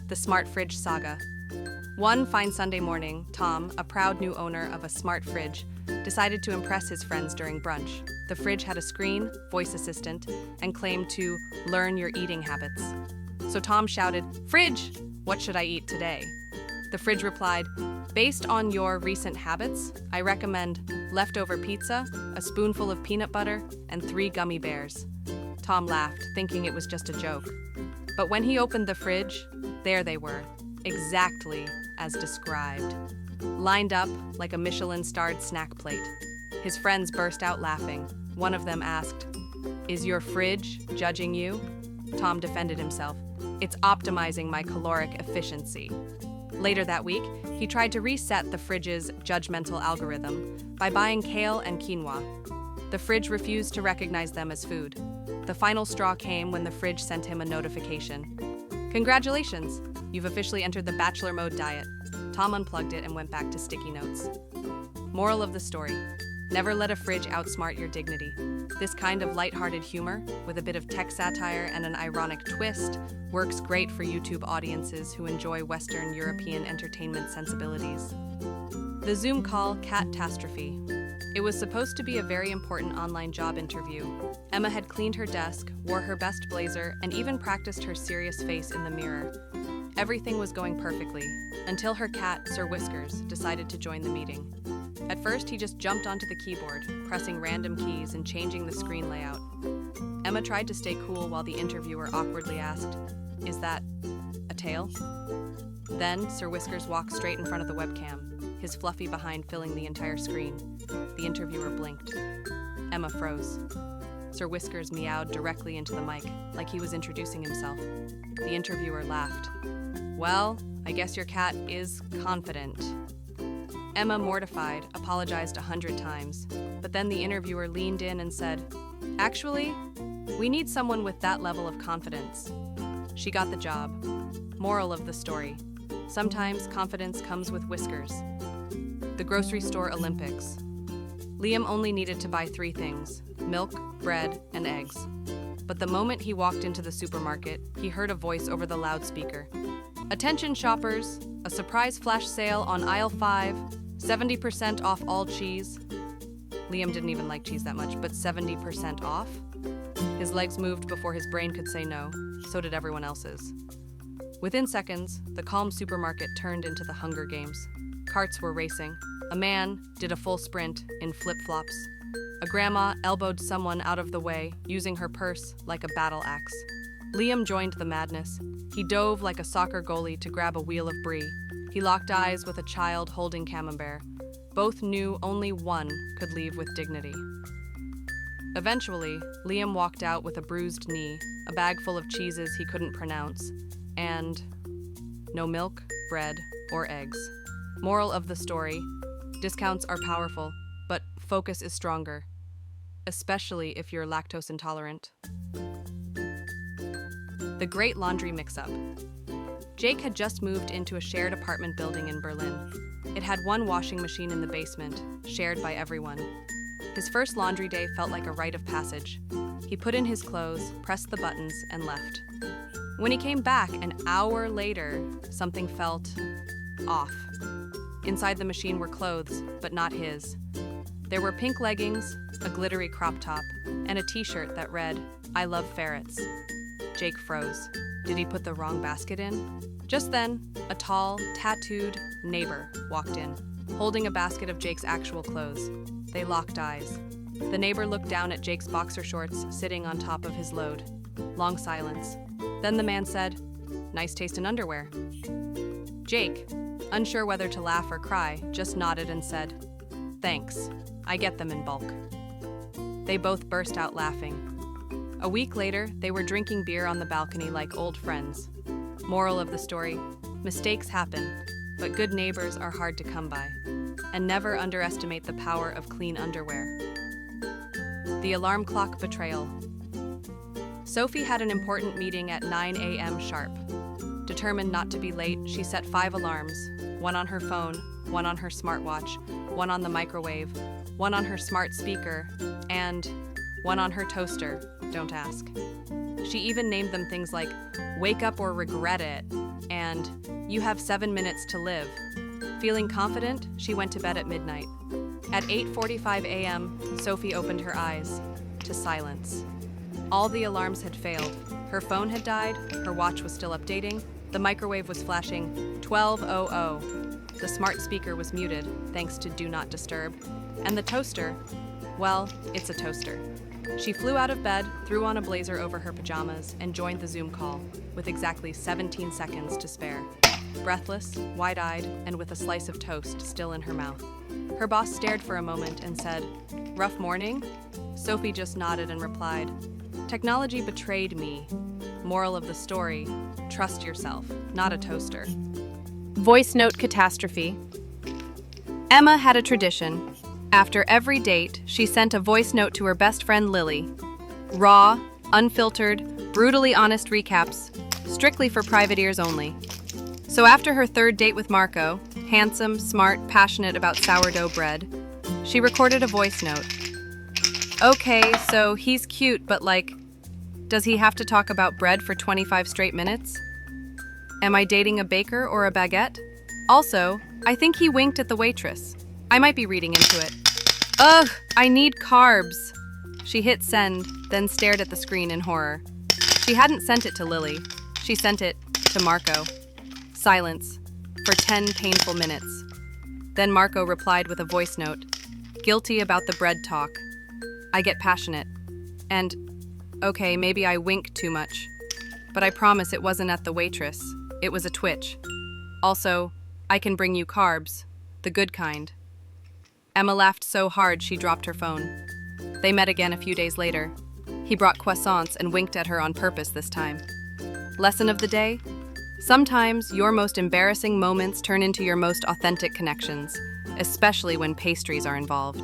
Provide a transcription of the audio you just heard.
The Smart Fridge Saga. One fine Sunday morning, Tom, a proud new owner of a smart fridge, decided to impress his friends during brunch. The fridge had a screen, voice assistant, and claimed to learn your eating habits. So Tom shouted, "Fridge, what should I eat today?" The fridge replied, "Based on your recent habits, I recommend leftover pizza, a spoonful of peanut butter, and 3 gummy bears." Tom laughed, thinking it was just a joke. But when he opened the fridge, there they were, exactly as described, lined up like a Michelin-starred snack plate. His friends burst out laughing. One of them asked, "Is your fridge judging you?" Tom defended himself. "It's optimizing my caloric efficiency." Later that week, he tried to reset the fridge's judgmental algorithm by buying kale and quinoa. The fridge refused to recognize them as food. The final straw came when the fridge sent him a notification. "Congratulations, you've officially entered the bachelor mode diet." Tom unplugged it and went back to sticky notes. Moral of the story: never let a fridge outsmart your dignity. This kind of lighthearted humor, with a bit of tech satire and an ironic twist, works great for YouTube audiences who enjoy Western European entertainment sensibilities. The Zoom call Catastrophe. It was supposed to be a very important online job interview. Emma had cleaned her desk, wore her best blazer, and even practiced her serious face in the mirror. Everything was going perfectly, until her cat, Sir Whiskers, decided to join the meeting. At first, he just jumped onto the keyboard, pressing random keys and changing the screen layout. Emma tried to stay cool while the interviewer awkwardly asked, "Is that a tail?" Then, Sir Whiskers walked straight in front of the webcam, his fluffy behind filling the entire screen. The interviewer blinked. Emma froze. Sir Whiskers meowed directly into the mic, like he was introducing himself. The interviewer laughed. "Well, I guess your cat is confident." Emma, mortified, apologized 100 times, but then the interviewer leaned in and said, "Actually, we need someone with that level of confidence." She got the job. Moral of the story: sometimes confidence comes with whiskers. The grocery store Olympics. Liam only needed to buy 3 things: milk, bread, and eggs. But the moment he walked into the supermarket, he heard a voice over the loudspeaker. "Attention shoppers, a surprise flash sale on aisle 5, 70% off all cheese." Liam didn't even like cheese that much, but 70% off? His legs moved before his brain could say no, so did everyone else's. Within seconds, the calm supermarket turned into the Hunger Games. Carts were racing. A man did a full sprint in flip-flops. A grandma elbowed someone out of the way, using her purse like a battle axe. Liam joined the madness. He dove like a soccer goalie to grab a wheel of brie. He locked eyes with a child holding camembert. Both knew only one could leave with dignity. Eventually, Liam walked out with a bruised knee, a bag full of cheeses he couldn't pronounce, and no milk, bread, or eggs. Moral of the story: discounts are powerful, but focus is stronger, especially if you're lactose intolerant. The Great Laundry Mix-Up. Jake had just moved into a shared apartment building in Berlin. It had one washing machine in the basement, shared by everyone. His first laundry day felt like a rite of passage. He put in his clothes, pressed the buttons, and left. When he came back an hour later, something felt off. Inside the machine were clothes, but not his. There were pink leggings, a glittery crop top, and a t-shirt that read, "I love ferrets." Jake froze. Did he put the wrong basket in? Just then, a tall, tattooed neighbor walked in, holding a basket of Jake's actual clothes. They locked eyes. The neighbor looked down at Jake's boxer shorts sitting on top of his load. Long silence. Then the man said, "Nice taste in underwear." Jake, unsure whether to laugh or cry, just nodded and said, "Thanks, I get them in bulk." They both burst out laughing. A week later, they were drinking beer on the balcony like old friends. Moral of the story: mistakes happen, but good neighbors are hard to come by. And never underestimate the power of clean underwear. The alarm clock betrayal. Sophie had an important meeting at 9 a.m. sharp. Determined not to be late, she set 5 alarms, one on her phone, one on her smartwatch, one on the microwave, one on her smart speaker, and one on her toaster, don't ask. She even named them things like "wake up or regret it" and "you have 7 minutes to live." Feeling confident, she went to bed at midnight. At 8:45 a.m., Sophie opened her eyes to silence. All the alarms had failed. Her phone had died, her watch was still updating, the microwave was flashing 12:00. The smart speaker was muted, thanks to Do Not Disturb, and the toaster, well, it's a toaster. She flew out of bed, threw on a blazer over her pajamas, and joined the Zoom call, with exactly 17 seconds to spare. Breathless, wide-eyed, and with a slice of toast still in her mouth. Her boss stared for a moment and said, "Rough morning?" Sophie just nodded and replied, "Technology betrayed me. Moral of the story, trust yourself, not a toaster." Voice note catastrophe. Emma had a tradition. After every date, she sent a voice note to her best friend Lily. Raw, unfiltered, brutally honest recaps, strictly for private ears only. So after her third date with Marco, handsome, smart, passionate about sourdough bread, she recorded a voice note. "Okay, so he's cute, but does he have to talk about bread for 25 straight minutes? Am I dating a baker or a baguette? Also, I think he winked at the waitress. I might be reading into it. Ugh, I need carbs." She hit send, then stared at the screen in horror. She hadn't sent it to Lily. She sent it to Marco. Silence for 10 painful minutes. Then Marco replied with a voice note. "Guilty about the bread talk. I get passionate. And, okay, maybe I wink too much. But I promise it wasn't at the waitress. It was a twitch. Also, I can bring you carbs. The good kind." Emma laughed so hard she dropped her phone. They met again a few days later. He brought croissants and winked at her on purpose this time. Lesson of the day? Sometimes your most embarrassing moments turn into your most authentic connections, especially when pastries are involved.